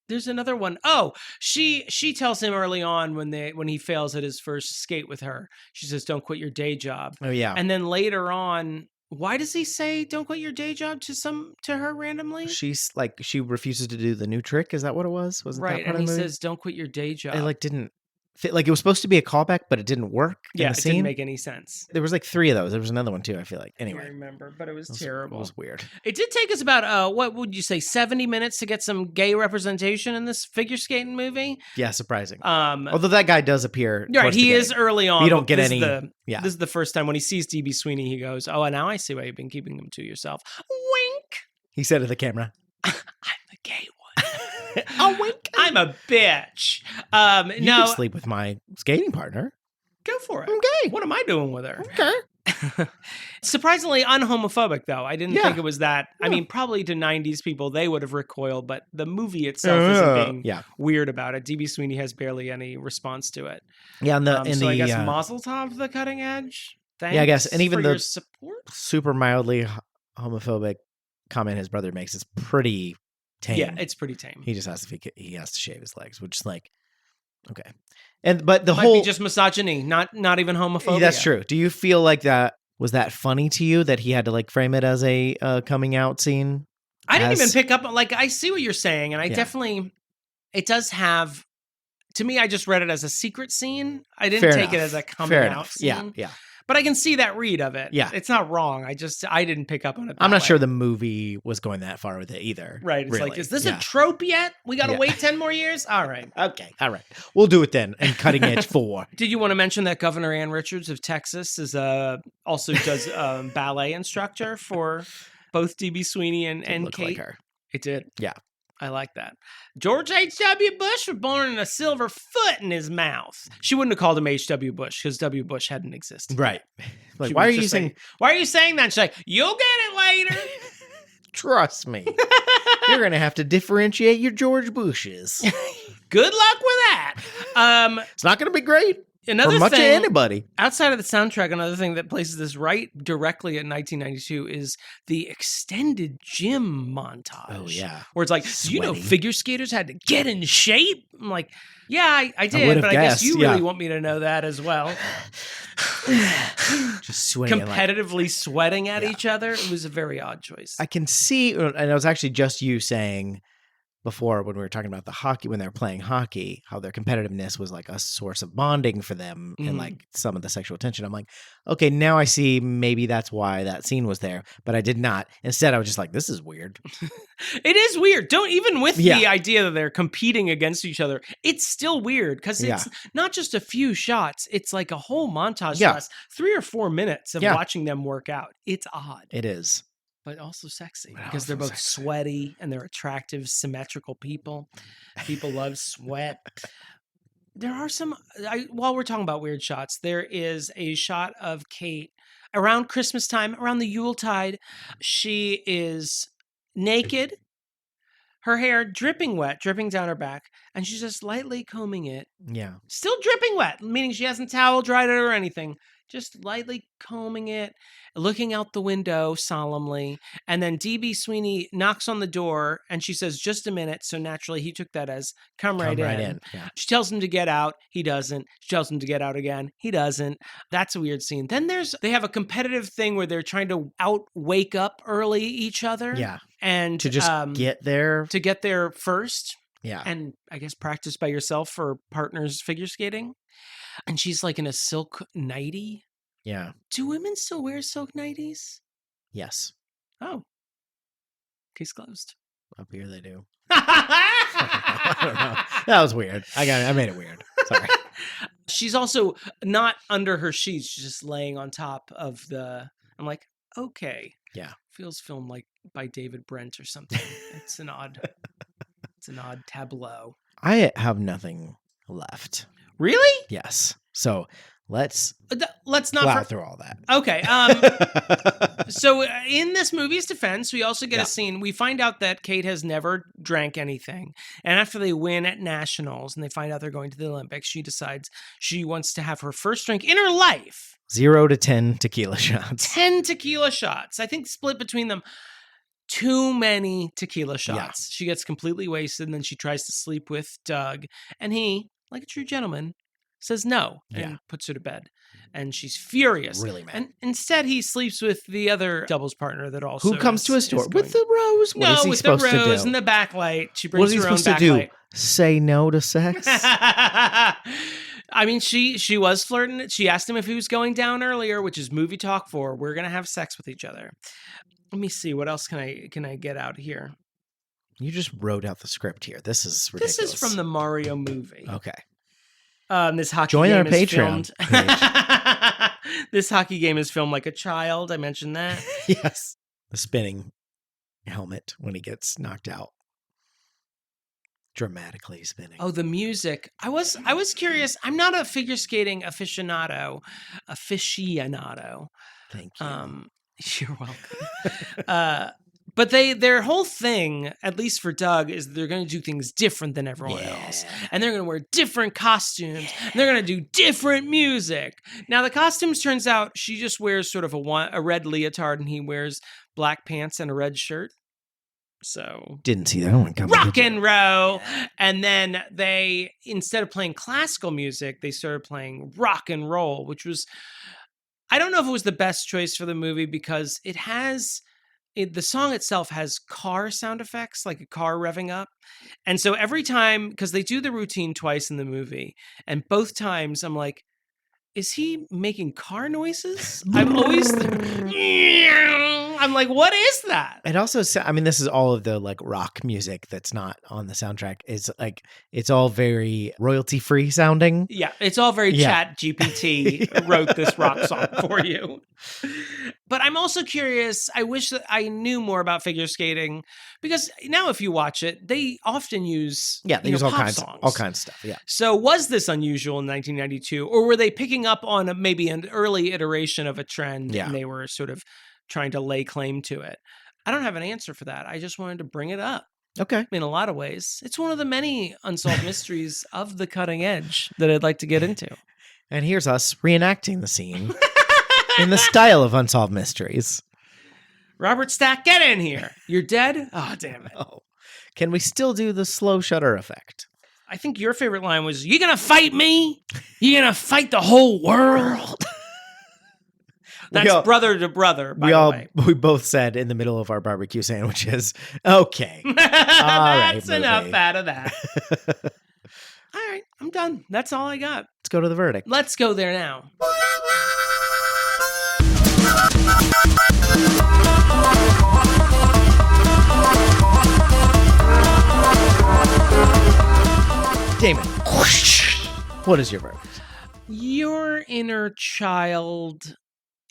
[SPEAKER 3] There's another one. Oh, she tells him early on when he fails at his first skate with her. She says, "Don't quit your day job."
[SPEAKER 1] Oh yeah.
[SPEAKER 3] And then later on, why does he say "Don't quit your day job" to her randomly?
[SPEAKER 1] She's like, she refuses to do the new trick. Is that what it was? Wasn't
[SPEAKER 3] right?
[SPEAKER 1] That part
[SPEAKER 3] and
[SPEAKER 1] of the
[SPEAKER 3] he
[SPEAKER 1] movie?
[SPEAKER 3] says, "Don't quit your day job."
[SPEAKER 1] It didn't fit. Like, it was supposed to be a callback, but it didn't work.
[SPEAKER 3] Yeah,
[SPEAKER 1] in the
[SPEAKER 3] it
[SPEAKER 1] scene.
[SPEAKER 3] Didn't make any sense.
[SPEAKER 1] There was like 3 of those. There was another one too, I feel like. Anyway,
[SPEAKER 3] I remember, but it was terrible.
[SPEAKER 1] It was weird.
[SPEAKER 3] It did take us about what would you say, 70 minutes to get some gay representation in this figure skating movie.
[SPEAKER 1] Yeah, surprising. Although that guy does appear.
[SPEAKER 3] Right, he is early on.
[SPEAKER 1] You don't get any.
[SPEAKER 3] This is the first time when he sees DB Sweeney, he goes, "Oh, now I see why you've been keeping them to yourself." Wink.
[SPEAKER 1] He said to the camera,
[SPEAKER 3] "I'm the gay one."
[SPEAKER 1] A wink.
[SPEAKER 3] I'm a bitch.
[SPEAKER 1] You can sleep with my skating partner.
[SPEAKER 3] Go for it.
[SPEAKER 1] Okay.
[SPEAKER 3] What am I doing with her?
[SPEAKER 1] Okay.
[SPEAKER 3] Surprisingly unhomophobic, though. I didn't think it was that. Yeah. I mean, probably to 90s people, they would have recoiled, but the movie itself isn't being weird about it. DB Sweeney has barely any response to it.
[SPEAKER 1] Yeah,
[SPEAKER 3] I guess Mazel Tov, the cutting edge. Thanks
[SPEAKER 1] I guess. And even
[SPEAKER 3] the
[SPEAKER 1] support? Super mildly homophobic comment his brother makes is pretty tame.
[SPEAKER 3] Yeah, it's pretty tame.
[SPEAKER 1] He just has to shave his legs, which is like, Okay. But the
[SPEAKER 3] Might
[SPEAKER 1] whole
[SPEAKER 3] be just misogyny, not even homophobia.
[SPEAKER 1] That's true. Do you feel like that was that funny to you that he had to like frame it as a coming out scene?
[SPEAKER 3] I didn't even pick up, like, I see what you're saying, and I definitely, it does have, to me, I just read it as a secret scene. I didn't take it as a coming out scene.
[SPEAKER 1] Yeah.
[SPEAKER 3] But I can see that read of it.
[SPEAKER 1] Yeah.
[SPEAKER 3] It's not wrong. I didn't pick up on it.
[SPEAKER 1] I'm not sure the movie was going that far with it either.
[SPEAKER 3] Right. It's
[SPEAKER 1] really.
[SPEAKER 3] like, is this a trope yet? We got to wait 10 more years? All right.
[SPEAKER 1] Okay. All right. We'll do it then. And Cutting Edge 4.
[SPEAKER 3] Did you want to mention that Governor Ann Richards of Texas is also does ballet instructor for both D.B. Sweeney and Kate?
[SPEAKER 1] Like her.
[SPEAKER 3] It did.
[SPEAKER 1] Yeah.
[SPEAKER 3] I like that. George H.W. Bush was born in a silver foot in his mouth. She wouldn't have called him H.W. Bush because W. Bush hadn't existed.
[SPEAKER 1] Right. Like,
[SPEAKER 3] She
[SPEAKER 1] why are
[SPEAKER 3] was
[SPEAKER 1] you
[SPEAKER 3] just
[SPEAKER 1] saying?
[SPEAKER 3] Why are you saying that? She's like, you'll get it later.
[SPEAKER 1] Trust me. You're going to have to differentiate your George Bushes.
[SPEAKER 3] Good luck with that.
[SPEAKER 1] It's not going to be great.
[SPEAKER 3] Another
[SPEAKER 1] for much
[SPEAKER 3] thing,
[SPEAKER 1] of anybody.
[SPEAKER 3] Outside of the soundtrack, another thing that places this right directly in 1992 is the extended gym montage.
[SPEAKER 1] Oh, yeah.
[SPEAKER 3] Where it's like, you know,
[SPEAKER 1] Sweaty.
[SPEAKER 3] figure skaters had to get in shape? I'm like, yeah, I did,
[SPEAKER 1] would've
[SPEAKER 3] but I guess
[SPEAKER 1] guessed,
[SPEAKER 3] you
[SPEAKER 1] yeah.
[SPEAKER 3] really want me to know that as well.
[SPEAKER 1] Just sweating.
[SPEAKER 3] Competitively sweating at each other. It was a very odd choice.
[SPEAKER 1] I can see, and it was actually just you saying before when we were talking about the hockey, when they were playing hockey, how their competitiveness was like a source of bonding for them and like some of the sexual tension. I'm like, okay, now I see maybe that's why that scene was there, but I did not. Instead, I was just like, this is weird.
[SPEAKER 3] It is weird. Don't even with the idea that they're competing against each other. It's still weird because it's not just a few shots. It's like a whole montage last 3 or 4 minutes of watching them work out. It's odd.
[SPEAKER 1] It is.
[SPEAKER 3] But also sexy because they're both sweaty and they're attractive, symmetrical people. People love sweat. There are some, while we're talking about weird shots, there is a shot of Kate around Christmas time, around the Yuletide. She is naked, her hair dripping wet, dripping down her back, and she's just lightly combing it.
[SPEAKER 1] Yeah.
[SPEAKER 3] Still dripping wet, meaning she hasn't towel dried it or anything. Just lightly combing it, looking out the window solemnly. And then D.B. Sweeney knocks on the door and she says, just a minute. So naturally, he took that as come right in.
[SPEAKER 1] Yeah.
[SPEAKER 3] She tells him to get out. He doesn't. She tells him to get out again. He doesn't. That's a weird scene. Then they have a competitive thing where they're trying to wake up early each other.
[SPEAKER 1] Yeah.
[SPEAKER 3] And
[SPEAKER 1] to just get there.
[SPEAKER 3] To get there first.
[SPEAKER 1] Yeah.
[SPEAKER 3] And I guess practice by yourself for partners figure skating. And she's like in a silk nightie.
[SPEAKER 1] Yeah.
[SPEAKER 3] Do women still wear silk nighties?
[SPEAKER 1] Yes.
[SPEAKER 3] Oh. Case closed.
[SPEAKER 1] Up here they do. I don't know. That was weird. I made it weird. Sorry.
[SPEAKER 3] She's also not under her sheets. She's just laying on top of I'm like, okay.
[SPEAKER 1] Yeah.
[SPEAKER 3] Feels filmed like by David Brent or something. It's an odd tableau.
[SPEAKER 1] I have nothing left.
[SPEAKER 3] Really?
[SPEAKER 1] Yes. So let's
[SPEAKER 3] not
[SPEAKER 1] plow through all that.
[SPEAKER 3] Okay. So in this movie's defense, we also get a scene. We find out that Kate has never drank anything. And after they win at nationals and they find out they're going to the Olympics, she decides she wants to have her first drink in her life.
[SPEAKER 1] 0 to 10 tequila shots.
[SPEAKER 3] 10 tequila shots. I think split between them. Too many tequila shots. Yeah. She gets completely wasted and then she tries to sleep with Doug. And he, like a true gentleman, says no and puts her to bed. And she's furious.
[SPEAKER 1] Really mad.
[SPEAKER 3] And instead he sleeps with the other doubles partner that also
[SPEAKER 1] who comes to his door with the rose. What is he supposed to do?
[SPEAKER 3] With the rose and the backlight. She brings her own backlight.
[SPEAKER 1] What is he supposed to do? Say no to sex?
[SPEAKER 3] I mean, she was flirting. She asked him if he was going down earlier, which is movie talk for we're going to have sex with each other. Let me see. What else can I get out here?
[SPEAKER 1] You just wrote out the script here. This is ridiculous.
[SPEAKER 3] This is from the Mario movie.
[SPEAKER 1] Okay.
[SPEAKER 3] This hockey
[SPEAKER 1] Join
[SPEAKER 3] game
[SPEAKER 1] our
[SPEAKER 3] is
[SPEAKER 1] Patreon
[SPEAKER 3] filmed. This hockey game is filmed like a child. I mentioned that.
[SPEAKER 1] Yes. The spinning helmet when he gets knocked out. Dramatically spinning.
[SPEAKER 3] Oh, the music. I was curious. I'm not a figure skating aficionado.
[SPEAKER 1] Thank you.
[SPEAKER 3] You're welcome. But their whole thing, at least for Doug, is they're going to do things different than everyone else. And they're going to wear different costumes. And they're going to do different music. Now, the costumes turns out she just wears sort of a red leotard and he wears black pants and a red shirt. So
[SPEAKER 1] didn't see that one coming.
[SPEAKER 3] rock and roll. And then they, instead of playing classical music, they started playing rock and roll, which was, I don't know if it was the best choice for the movie because the song itself has car sound effects, like a car revving up. And so every time, because they do the routine twice in the movie, and both times I'm like, is he making car noises? I'm like, what is that?
[SPEAKER 1] It also, I mean, this is all of the like rock music that's not on the soundtrack. It's like, it's all very royalty free sounding.
[SPEAKER 3] Yeah, it's all very Chat GPT wrote this rock song for you. But I'm also curious. I wish that I knew more about figure skating because now if you watch it, they often use
[SPEAKER 1] they use all kinds
[SPEAKER 3] songs.
[SPEAKER 1] All kinds of stuff. Yeah.
[SPEAKER 3] So was this unusual in 1992, or were they picking up on maybe an early iteration of a trend and they were sort of trying to lay claim to it? I don't have an answer for that. I just wanted to bring it up.
[SPEAKER 1] Okay.
[SPEAKER 3] In a lot of ways, it's one of the many unsolved mysteries of the cutting edge that I'd like to get into.
[SPEAKER 1] And here's us reenacting the scene in the style of Unsolved Mysteries.
[SPEAKER 3] Robert Stack, get in here. You're dead? Oh, damn it.
[SPEAKER 1] Oh. Can we still do the slow shutter effect?
[SPEAKER 3] I think your favorite line was, "You gonna fight me? You gonna fight the whole world?" That's brother to brother, by the way.
[SPEAKER 1] We both said in the middle of our barbecue sandwiches, okay.
[SPEAKER 3] That's enough out of that. All right, I'm done. That's all I got.
[SPEAKER 1] Let's go to the verdict.
[SPEAKER 3] Let's go there now.
[SPEAKER 1] Damon, what is your verdict?
[SPEAKER 3] Your inner child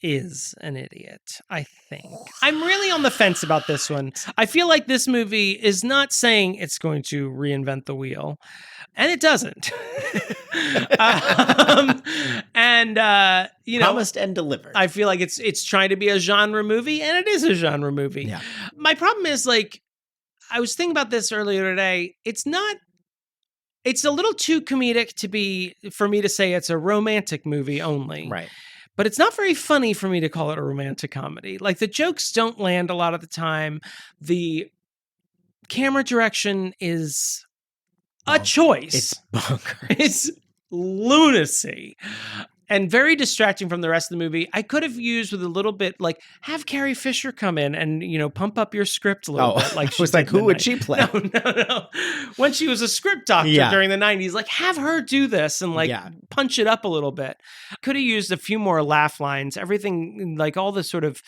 [SPEAKER 3] is an idiot, I think. I'm really on the fence about this one. I feel like this movie is not saying it's going to reinvent the wheel, and it doesn't.
[SPEAKER 1] Promised and delivered.
[SPEAKER 3] I feel like it's trying to be a genre movie, and it is a genre movie.
[SPEAKER 1] Yeah.
[SPEAKER 3] My problem is, like, I was thinking about this earlier today. It's a little too comedic for me to say it's a romantic movie only.
[SPEAKER 1] Right.
[SPEAKER 3] But it's not very funny for me to call it a romantic comedy. Like, the jokes don't land a lot of the time. The camera direction is a choice.
[SPEAKER 1] It's bonkers.
[SPEAKER 3] It's lunacy. And very distracting from the rest of the movie. I could have used with a little bit, like, have Carrie Fisher come in and, pump up your script a little bit. Like,
[SPEAKER 1] I was like, who would she play?
[SPEAKER 3] No. When she was a script doctor during the 90s, like, have her do this and, like, punch it up a little bit. Could have used a few more laugh lines. Everything, like, all the sort of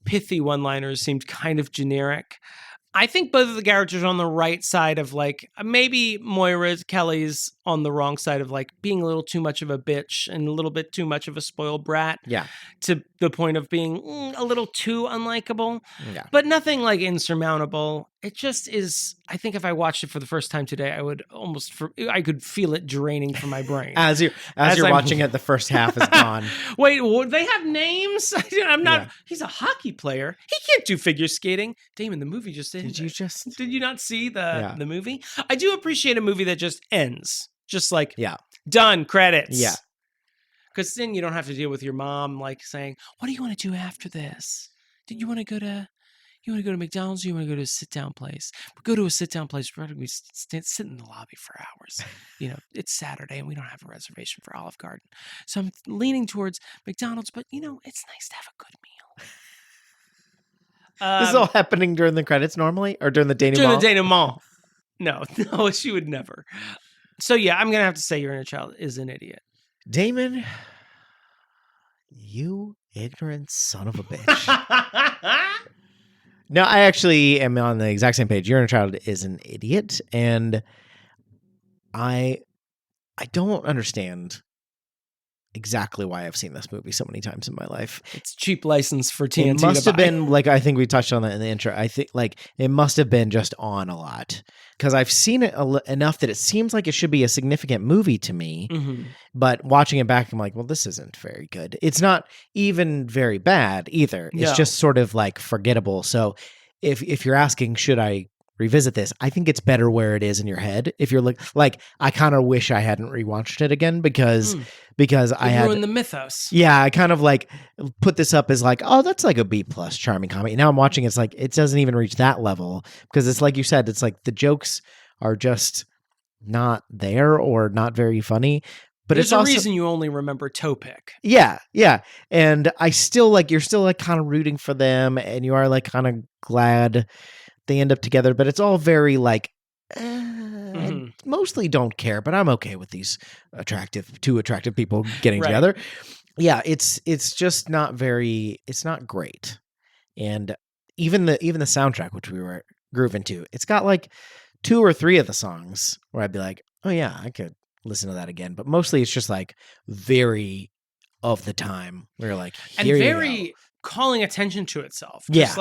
[SPEAKER 3] pithy one-liners seemed kind of generic. I think both of the characters are on the right side of, like, maybe Moira Kelly's on the wrong side of, like, being a little too much of a bitch and a little bit too much of a spoiled brat.
[SPEAKER 1] Yeah.
[SPEAKER 3] To the point of being a little too unlikable.
[SPEAKER 1] Yeah.
[SPEAKER 3] But nothing, like, insurmountable. It just is, I think if I watched it for the first time today, I would I could feel it draining from my brain.
[SPEAKER 1] As you're watching it, the first half is gone.
[SPEAKER 3] Wait, they have names? I'm not, he's a hockey player. He can't do figure skating. Damon, the movie just ended. Did you not see the movie? I do appreciate a movie that just ends. Just like, done, credits.
[SPEAKER 1] Yeah.
[SPEAKER 3] Because then you don't have to deal with your mom, like, saying, what do you want to do after this? Did you want to go to McDonald's, or you want to go to a sit-down place? We go to a sit-down place. We're going to sit in the lobby for hours. It's Saturday, and we don't have a reservation for Olive Garden. So I'm leaning towards McDonald's, but, it's nice to have a good meal.
[SPEAKER 1] This is all happening during the credits normally? Or during the denouement?
[SPEAKER 3] During the denouement. No, she would never. So, yeah, I'm going to have to say your inner child is an idiot.
[SPEAKER 1] Damon, you ignorant son of a bitch. No, I actually am on the exact same page. Your inner child is an idiot, and I don't understand exactly why I've seen this movie so many times in my life.
[SPEAKER 3] It's cheap license for TNT.
[SPEAKER 1] It must have been, like, I think we touched on that in the intro. I think, like, it must have been just on a lot because I've seen it enough that it seems like it should be a significant movie to me. Mm-hmm. But watching it back, I'm like, well, this isn't very good. It's not even very bad either. It's just sort of like forgettable. So if you're asking, should I revisit this, I think it's better where it is in your head. If you're like I kind of wish I hadn't rewatched it again because I had
[SPEAKER 3] ruined the mythos.
[SPEAKER 1] Yeah, I kind of like put this up as like, oh, that's like a B+ charming comedy. Now I'm watching, it's like it doesn't even reach that level because it's like you said, it's like the jokes are just not there or not very funny. But
[SPEAKER 3] There's
[SPEAKER 1] it's
[SPEAKER 3] a
[SPEAKER 1] also,
[SPEAKER 3] reason you only remember Topic.
[SPEAKER 1] Yeah. And I still like, you're still like kind of rooting for them and you are like kind of glad they end up together, but it's all very like, I mostly don't care, but I'm okay with these two attractive people getting together. Yeah. It's just not very, it's not great. And even the soundtrack, which we were grooving to, it's got like 2 or 3 of the songs where I'd be like, oh yeah, I could listen to that again, but mostly it's just like very of the time. We're like,
[SPEAKER 3] and very calling attention to itself. Just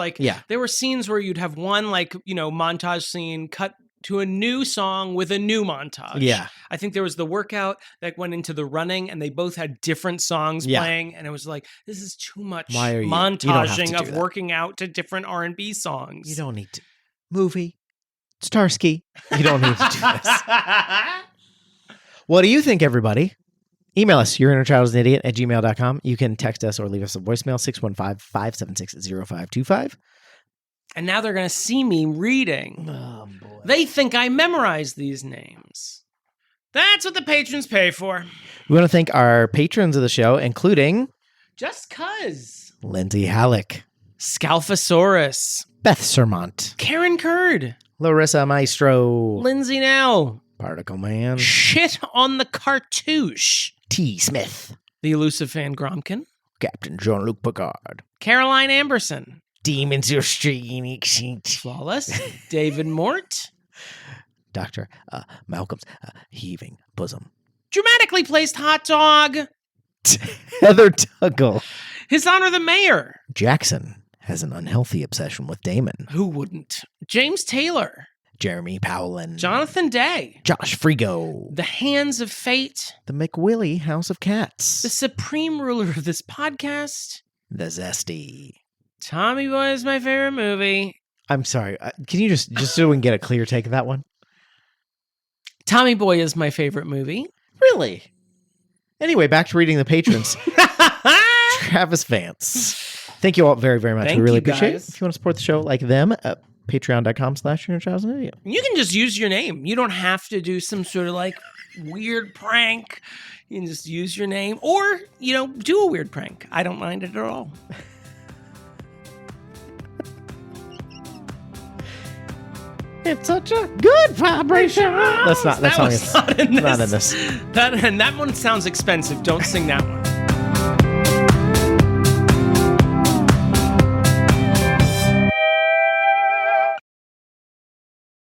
[SPEAKER 3] there were scenes where you'd have one like, montage scene cut to a new song with a new montage.
[SPEAKER 1] Yeah.
[SPEAKER 3] I think there was the workout that went into the running and they both had different songs playing. And it was like, this is too much montaging of working out to different R&B songs.
[SPEAKER 1] You don't need to. Movie. Starsky. You don't need to do this. What do you think, everybody? Email us, yourinnerchildidiot@gmail.com. You can text us or leave us a voicemail, 615-576-0525.
[SPEAKER 3] And now they're going to see me reading.
[SPEAKER 1] Oh, boy.
[SPEAKER 3] They think I memorized these names. That's what the patrons pay for.
[SPEAKER 1] We want to thank our patrons of the show, including...
[SPEAKER 3] Just Cuz.
[SPEAKER 1] Lindsay Halik.
[SPEAKER 3] Scalfasaurus.
[SPEAKER 1] Beth Surmont.
[SPEAKER 3] Karen Curd.
[SPEAKER 1] Larissa Maestro.
[SPEAKER 3] Lindsay Nell.
[SPEAKER 1] Particle Man.
[SPEAKER 3] Shit on the Cartouche.
[SPEAKER 1] T. Smith.
[SPEAKER 3] The Elusive fan Gromkin.
[SPEAKER 1] Captain Jean-Luc Picard.
[SPEAKER 3] Caroline Amberson.
[SPEAKER 1] Demons are streaming.
[SPEAKER 3] Flawless. David Mort.
[SPEAKER 1] Dr. Malcolm's Heaving Bosom.
[SPEAKER 3] Dramatically placed hot dog.
[SPEAKER 1] Heather Tuggle.
[SPEAKER 3] Hizoner the Mayor.
[SPEAKER 1] Jackson has an unhealthy obsession with Damon.
[SPEAKER 3] Who wouldn't? James Taylor.
[SPEAKER 1] Jeremy Powlen.
[SPEAKER 3] Jonathan Day.
[SPEAKER 1] Josh Frigo.
[SPEAKER 3] The Hands of Fate.
[SPEAKER 1] The McWilley House of Cats.
[SPEAKER 3] The supreme ruler of this podcast.
[SPEAKER 1] The Zesty.
[SPEAKER 3] Tommy Boy is my favorite movie.
[SPEAKER 1] I'm sorry. Can you just so we can get a clear take of that one?
[SPEAKER 3] Tommy Boy is my favorite movie.
[SPEAKER 1] Really? Anyway, back to reading the patrons. Travis Vance. Thank you all very, very much. We really appreciate it. If you want to support the show like them, patreon.com/YourInnerChildIdiot.
[SPEAKER 3] You can just use your name. You don't have to do some sort of like weird prank. You can just use your name or, do a weird prank. I don't mind it at all.
[SPEAKER 1] It's such a good vibration. That's not in this.
[SPEAKER 3] That one sounds expensive. Don't sing that one.